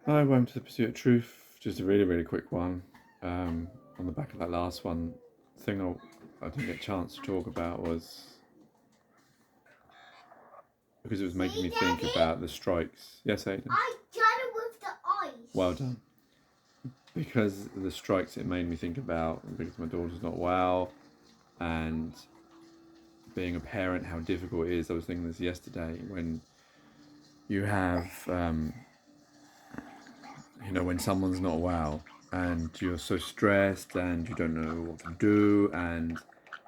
I went to the Pursuit of Truth, just a really, really quick one. On the back of that last one, the thing I didn't get a chance to talk about was because it was making me think about the strikes. Yes, Aiden? I done it with the ice. Well done. Because the strikes, it made me think about, because my daughter's not well, and being a parent, how difficult it is. I was thinking this yesterday when you have, when someone's not well and you're so stressed and you don't know what to do, and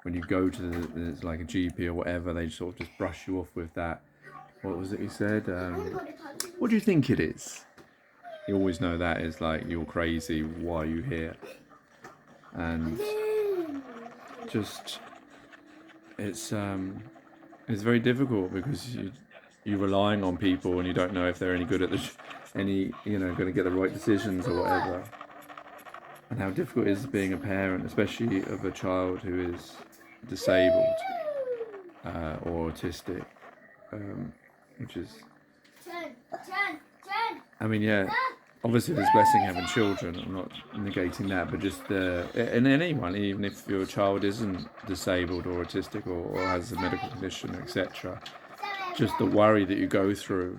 when you go to it's like a GP or whatever, they sort of just brush you off with that. What was it he said? What do you think it is? You always know that is like, you're crazy, why are you here? And just it's very difficult because you're relying on people and you don't know if they're any good at going to get the right decisions or whatever. And how difficult it is being a parent, especially of a child who is disabled or autistic, which is. I mean, yeah. Obviously, there's blessing having children. I'm not negating that, but just and anyone, even if your child isn't disabled or autistic or has a medical condition, etc., just the worry that you go through,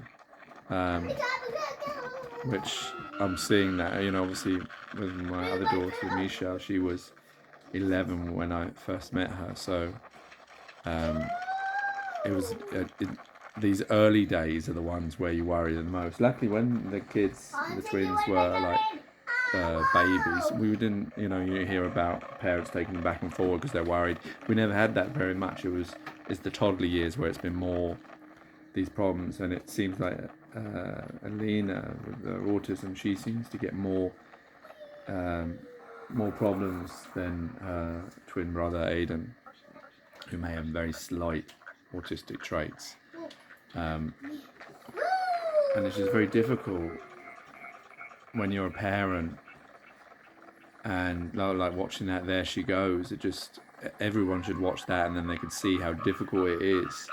which I'm seeing that. Obviously, with my other daughter, Michelle, she was 11 when I first met her, so it was. These early days are the ones where you worry the most. Luckily, when the twins were like babies, we didn't, you hear about parents taking them back and forward because they're worried. We never had that very much. It's the toddler years where it's been more these problems, and it seems like Alina with autism, she seems to get more problems than her twin brother Aiden, who may have very slight autistic traits. And it's just very difficult when you're a parent and like watching that, there she goes. Everyone should watch that, and then they can see how difficult it is.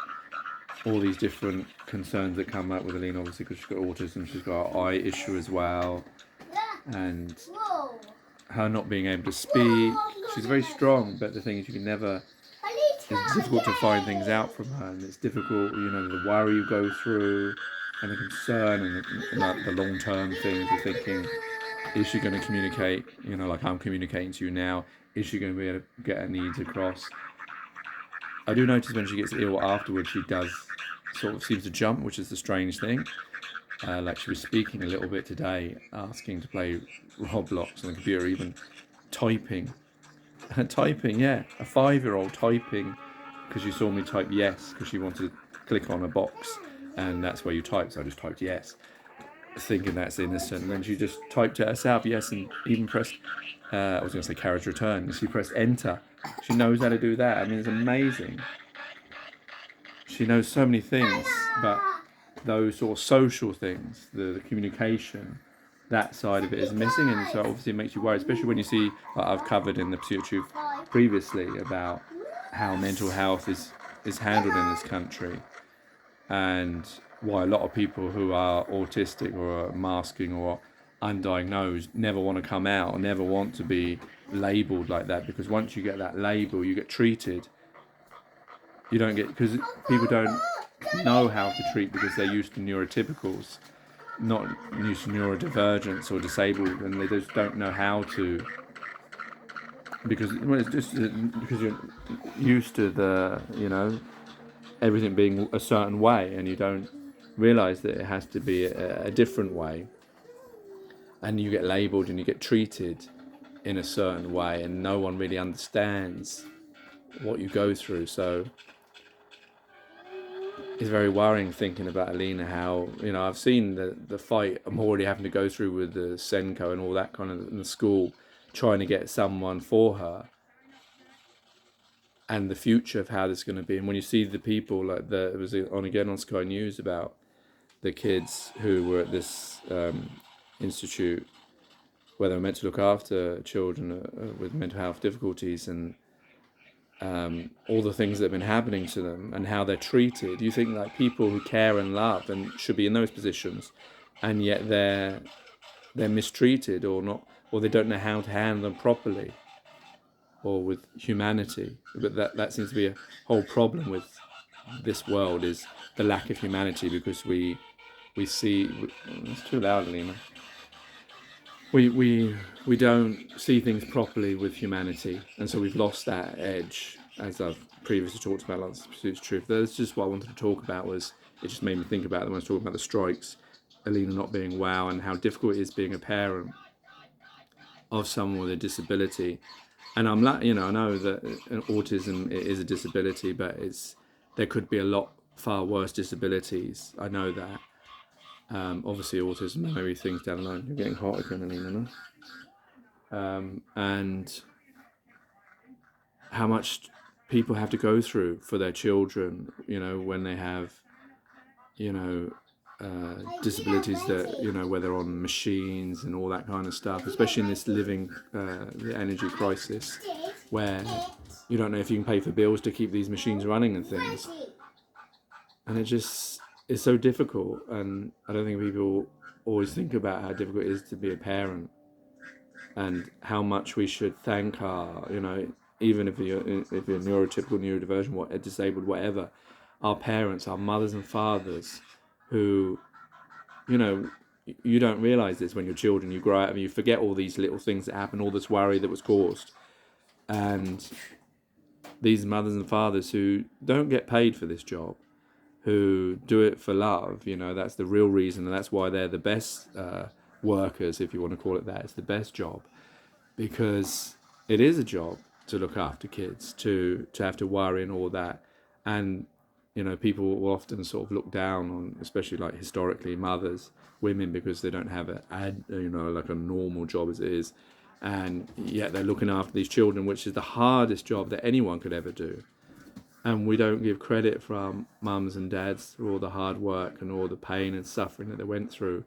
All these different concerns that come up with Alina, obviously, because she's got autism, she's got an eye issue as well, and her not being able to speak. She's very strong, but the thing is, it's difficult to find things out from her, and it's difficult, the worry you go through, and the concern, and like the long-term things. You're thinking, is she going to communicate, like I'm communicating to you now? Is she going to be able to get her needs across? I do notice when she gets ill afterwards, she does sort of seems to jump, which is the strange thing. Like she was speaking a little bit today, asking to play Roblox on the computer, even typing. Typing, yeah, a 5-year-old typing, because she saw me type yes, because she wanted to click on a box, and that's where you type. So I just typed yes, thinking that's innocent. And then she just typed it herself, yes, and even pressed. I was going to say carriage return, and she pressed enter. She knows how to do that. I mean, it's amazing. She knows so many things, but those sort of social things, the communication, that side of it is missing, and so obviously it makes you worry, especially when you see, like I've covered in the Pursuit of Truth previously, about how mental health is handled in this country, and why a lot of people who are autistic or are masking or undiagnosed never want to come out or never want to be labelled like that, because once you get that label, you get treated. You don't get, because people don't know how to treat because they're used to neurotypicals, not used to neurodivergence or disabled, and they just don't know how to, because it's just because you're used to everything being a certain way, and you don't realize that it has to be a different way, and you get labeled and you get treated in a certain way, and no one really understands what you go through. So it's very worrying thinking about Alina, how, I've seen the fight I'm already having to go through with the Senko and all that kind of in the school, trying to get someone for her, and the future of how this is going to be. And when you see the people, like it was on Sky News about the kids who were at this institute where they were meant to look after children with mental health difficulties, and all the things that have been happening to them and how they're treated. You think like people who care and love and should be in those positions, and yet they're they're mistreated or not, or they don't know how to handle them properly, or with humanity. But that seems to be a whole problem with this world, is the lack of humanity, because we see, it's too loud, Lena. We don't see things properly with humanity, and so we've lost that edge, as I've previously talked about. Lots of pursuits of truth. That's just what I wanted to talk about. Was it just made me think about it when I was talking about the strikes, Alina not being well, and how difficult it is being a parent of someone with a disability. And I'm like, I know that autism is a disability, but there could be a lot far worse disabilities. I know that. Obviously, autism, maybe things down the line. You're getting hot again, Alina, no? And how much people have to go through for their children, when they have, disabilities that, where they're on machines and all that kind of stuff, especially in this living, the energy crisis, where you don't know if you can pay for bills to keep these machines running and things. And it's so difficult, and I don't think people always think about how difficult it is to be a parent, and how much we should thank our, even if you're neurotypical, neurodivergent, disabled, whatever, our parents, our mothers and fathers, who, you don't realise this when you're children. You grow up and you forget all these little things that happen, all this worry that was caused. And these mothers and fathers who don't get paid for this job, who do it for love, that's the real reason, and that's why they're the best workers, if you want to call it that. It's the best job, because it is a job to look after kids, to have to worry and all that. And people will often sort of look down on, especially like historically, women, because they don't have like a normal job as it is, and yet they're looking after these children, which is the hardest job that anyone could ever do. And we don't give credit for our mums and dads for all the hard work and all the pain and suffering that they went through.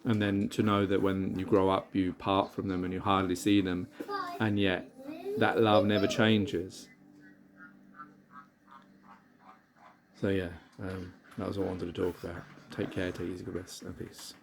And then to know that when you grow up, you part from them and you hardly see them, and yet that love never changes. So yeah, that was all I wanted to talk about. Take care, take easy, good rest, and peace.